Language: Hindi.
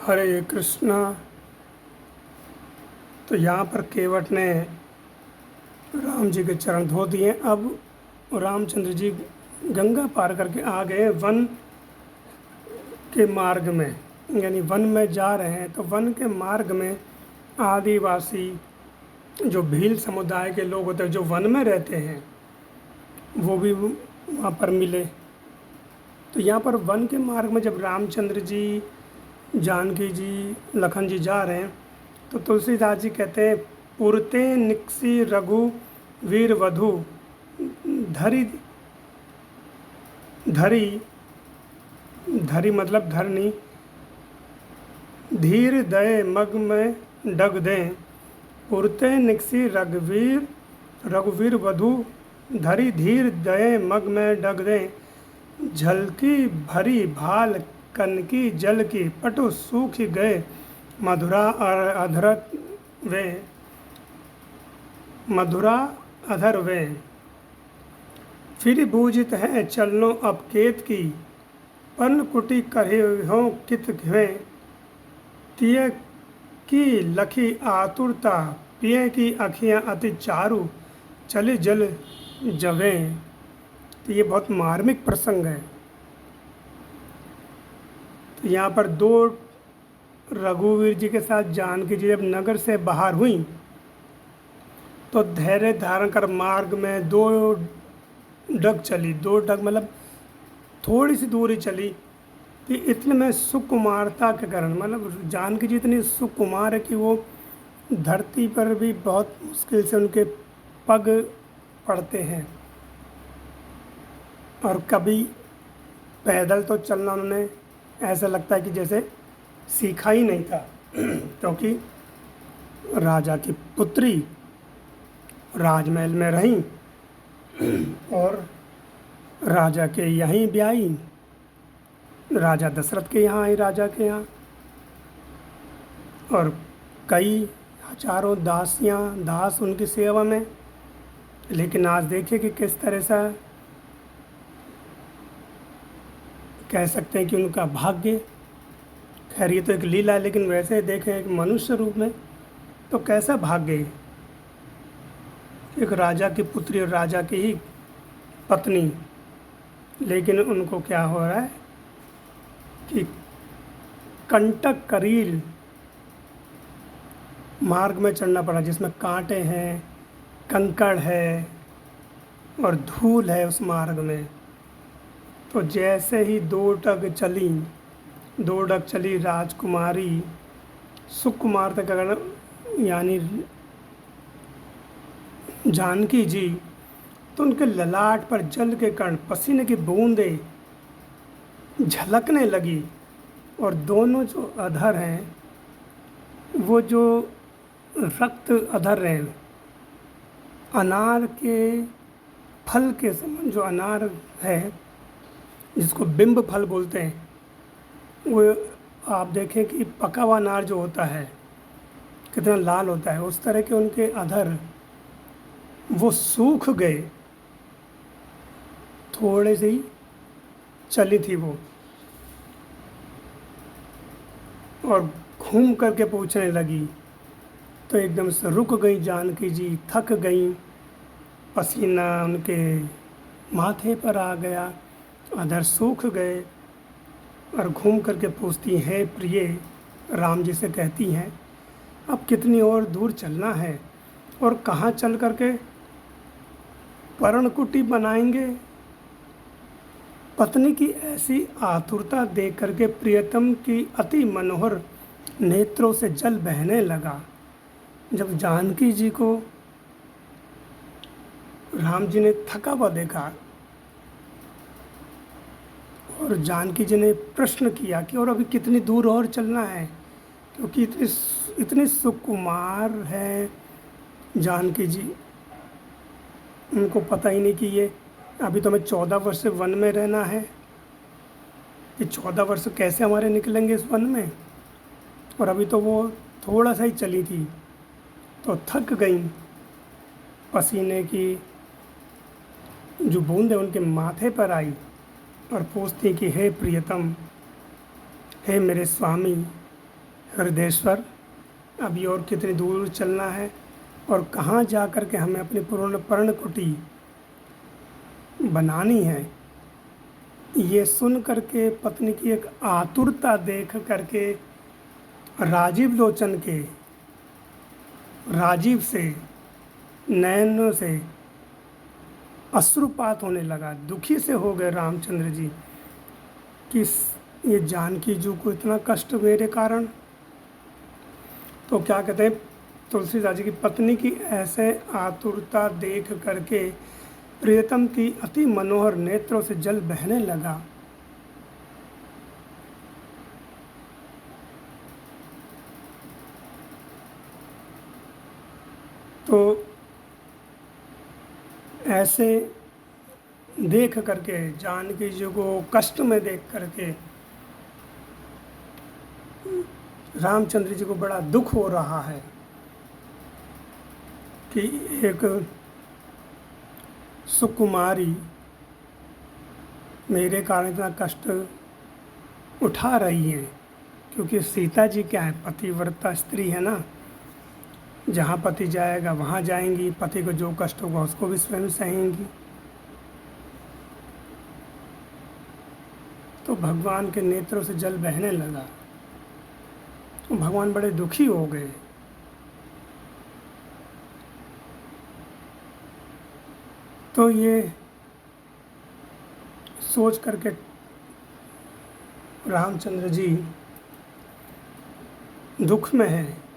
हरे कृष्णा। तो यहाँ पर केवट ने राम जी के चरण धो दिए। अब रामचंद्र जी गंगा पार करके आ गए वन के मार्ग में, यानी वन में जा रहे हैं। तो वन के मार्ग में आदिवासी जो भील समुदाय के लोग होते हैं जो वन में रहते हैं वो भी वहाँ पर मिले। तो यहाँ पर वन के मार्ग में जब रामचंद्र जी, जानकी जी, लखन जी जा रहे हैं तो तुलसीदास जी कहते हैं, पुरते निकसी रघु वीर वधु धरी धरी धरी मतलब धरनी, धीर दय मग में डग दें। पुरते निकसी रघुवीर वधु धरी धीर दय मग में डग दें। झलकी भरी भाल कनकी जल की पटु सूख गए मधुरा अधर वे। फिर बूझित है चलनो अब केत की, पर्ण कुटी करे हो कित घे। तिय की लखी आतुरता पिय की अखियाँ अति चारु, चले जल जवे। तो ये बहुत मार्मिक प्रसंग है। तो यहाँ पर दो रघुवीर जी के साथ जानकी जी जब नगर से बाहर हुई तो धैर्य धारण कर मार्ग में दो डग चली। दो डग मतलब थोड़ी सी दूरी चली कि इतने में सुकुमारता के कारण, मतलब जानकी जी इतनी सुकुमार है कि वो धरती पर भी बहुत मुश्किल से उनके पग पड़ते हैं। और कभी पैदल तो चलना उन्होंने ऐसा लगता है कि जैसे सीखा ही नहीं था क्योंकि राजा की पुत्री राजमहल में रहीं और राजा के यहीं ब्याही, राजा दशरथ के यहाँ आई, राजा के यहाँ। और कई हजारों दास उनकी सेवा में। लेकिन आज देखिए कि किस तरह से कह सकते हैं कि उनका भाग्य, खैर ये तो एक लीला है, लेकिन वैसे देखें एक मनुष्य रूप में तो कैसा भाग्य है। एक राजा की पुत्री और राजा की ही पत्नी, लेकिन उनको क्या हो रहा है कि कंटक करील मार्ग में चढ़ना पड़ा जिसमें कांटे हैं, कंकड़ है और धूल है उस मार्ग में। तो जैसे ही दो डग चली राजकुमारी सुकुमार तक, अगर यानी जानकी जी, तो उनके ललाट पर जल के कण, पसीने की बूंदें झलकने लगी। और दोनों जो अधर हैं वो जो रक्त अधर हैं, अनार के फल के समान, जो अनार है जिसको बिंब फल बोलते हैं, वो आप देखें कि पका हुआ अनार जो होता है कितना लाल होता है, उस तरह के उनके अधर वो सूख गए। थोड़े से ही चली थी वो और घूम करके पूछने लगी तो एकदम से रुक गई जानकी जी, थक गई, पसीना उनके माथे पर आ गया, अधर सूख गए। और घूम करके पूछती हैं, प्रिय राम जी से कहती हैं, अब कितनी और दूर चलना है और कहाँ चल करके पर्णकुटी बनाएंगे। पत्नी की ऐसी आतुरता देख करके प्रियतम की अति मनोहर नेत्रों से जल बहने लगा। जब जानकी जी को राम जी ने थका हुआ देखा और जानकी जी ने प्रश्न किया कि और अभी कितनी दूर और चलना है, क्योंकि इतनी सुकुमार है जानकी जी, उनको पता ही नहीं कि ये अभी तो हमें 14 वर्ष से वन में रहना है, ये 14 वर्ष कैसे हमारे निकलेंगे इस वन में। और अभी तो वो थोड़ा सा ही चली थी तो थक गई, पसीने की जो बूंदें उनके माथे पर आई और पूछती कि हे प्रियतम, हे मेरे स्वामी, हृदयेश्वर, अभी और कितनी दूर चलना है और कहाँ जा कर के हमें अपनी पूर्ण पर्णकुटी बनानी है, ये सुन करके पत्नी की एक आतुरता देख करके राजीव लोचन के राजीव से नयनों से अश्रुपात होने लगा। दुखी से हो गए रामचंद्र जी कि ये जानकी जी को इतना कष्ट मेरे कारण। तो क्या कहते हैं, तुलसीदास जी की पत्नी की ऐसे आतुरता देख करके प्रियतम की अति मनोहर नेत्रों से जल बहने लगा। तो ऐसे देख करके जानकी जी को कष्ट में देख करके रामचंद्र जी को बड़ा दुख हो रहा है कि एक सुकुमारी मेरे कारण इतना कष्ट उठा रही है। क्योंकि सीता जी क्या है, पतिव्रता स्त्री है ना, जहाँ पति जाएगा वहाँ जाएंगी, पति को जो कष्ट होगा उसको भी स्वयं सहेंगी। तो भगवान के नेत्रों से जल बहने लगा। तो भगवान बड़े दुखी हो गए। तो ये सोच करके रामचंद्र जी दुख में हैं